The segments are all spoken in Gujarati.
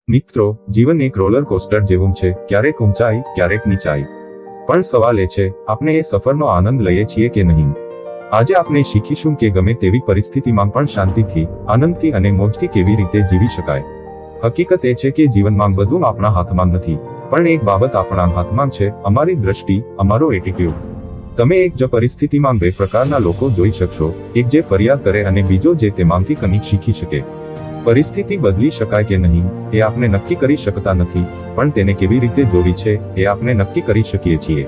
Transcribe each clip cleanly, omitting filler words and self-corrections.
મિત્રો, જીવન એક રોલર કોસ્ટર જેવું છે, ક્યારેક ઊંચાઈ, ક્યારેક નીચાઈ. પણ સવાલ એ છે, આપણે એ સફરનો આનંદ લઈએ છીએ કે નહીં? આજે આપણે શીખીશું કે ગમે તેવી પરિસ્થિતિમાં પણ શાંતિથી, આનંદથી અને મોજથી કેવી રીતે જીવી શકાય. હકીકત એ છે કે જીવનમાં બધું આપણા હાથમાં નથી, પણ એક બાબત આપણા હાથમાં છે, અમારી દ્રષ્ટિ, અમારો એટીટ્યુડ. તમે એક જ પરિસ્થિતિમાં બે પ્રકારના લોકો જોઈ શકશો, એક જે ફરિયાદ કરે અને બીજો જે તેમાંથી કંઈક શીખી શકે. પરિસ્થિતિ બદલી શકાય કે નહીં, એ આપણે નક્કી કરી શકતા નથી, પણ તેને કેવી રીતે જોવી છે, એ આપણે નક્કી કરી શકીએ છીએ.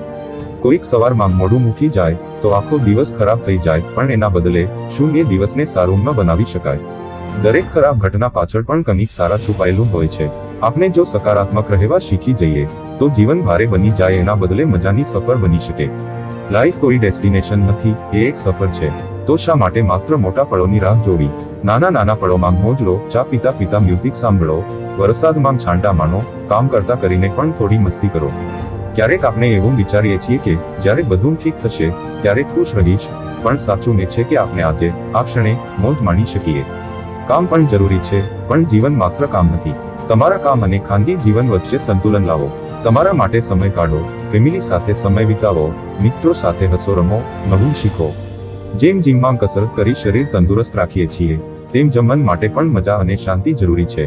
કોઈક સવારમાં મોડું મૂકી જાય, તો આખો દિવસ ખરાબ થઈ જાય, પણ એના બદલે, શું એ દિવસને સારું ન બનાવી શકાય? દરેક ખરાબ ઘટના પાછળ પણ કંઈક સારા છુપાયેલું હોય છે. આપણે જો સકારાત્મક રહેવા શીખી જઈએ, તો જીવન ભારે બની જાય એના બદલે મજાની સફર બની શકે. લાઈફ કોઈ ડેસ્ટિનેશન નથી, એ એક સફર છે. તો શા માટે માત્ર મોટા પળોની રાહ જોવી? નાના નાના પળોમાં મોજ લો, ચા પીતા પીતા મ્યુઝિક સાંભળો, વરસાદમાં છાંટા માણો, કામ કરતા કરીને પણ થોડી મસ્તી કરો. ક્યારેક આપણે એવું વિચારીએ છીએ કે જ્યારે બધું ઠીક થશે ત્યારે ખુશ રહીશ, પણ સાચું એ છે કે આપણે આજે આ ક્ષણે મોજ માણી શકીએ. કામ પણ જરૂરી છે, પણ જીવન માત્ર કામ નથી. તમારા કામ અને ખાનગી જીવન વચ્ચે સંતુલન લાવો. તમારા માટે સમય કાઢો, ફેમિલી સાથે સમય વિતાવો, મિત્રો સાથે હસો રમો, નવું શીખો. જેમ જીમમાં કસરત કરી શરીર તંદુરસ્ત રાખીએ છીએ, તેમ જ મન માટે પણ મજા અને શાંતિ જરૂરી છે.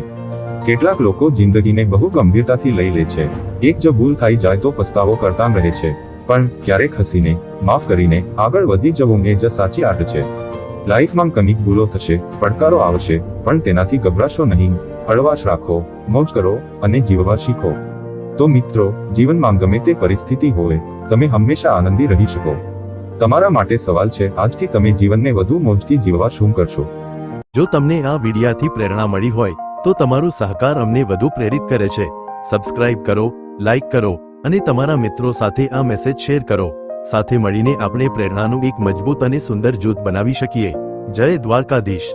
કેટલાક લોકો જિંદગીને બહુ ગંભીરતાથી લઈ લે છે. એક જ ભૂલ થઈ જાય તો પસ્તાવો કરતા રહે છે, પણ ક્યારેક હસીને, માફ કરીને, આગળ વધી જવું એ જ સાચી આર્ટ છે. લાઈફમાં કંઈક ભૂલો થશે, પડકારો આવશે, પણ તેનાથી ગભરાશો નહીં, હળવાશ રાખો, મોજ કરો, અને જીવવા શીખો. તો મિત્રો, જીવનમાં ગમે તે પરિસ્થિતિ હોય, તમે હંમેશા આનંદી રહી શકો. તમારા માટે સવાલ છે, આજથી તમે જીવનને વધુ મોજથી જીવવા શું કરશો? જો તમને આ વિડિયાથી પ્રેરણા મળી હોય, તો તમારો સહકાર અમને વધુ પ્રેરિત કરે છે. સબસ્ક્રાઇબ કરો, લાઇક કરો, અને તમારા મિત્રો સાથે આ મેસેજ શેર કરો. સાથે મળીને આપણે પ્રેરણાનું એક મજબૂત અને સુંદર જૂથ બનાવી શકીએ. જય દ્વારકાધીશ.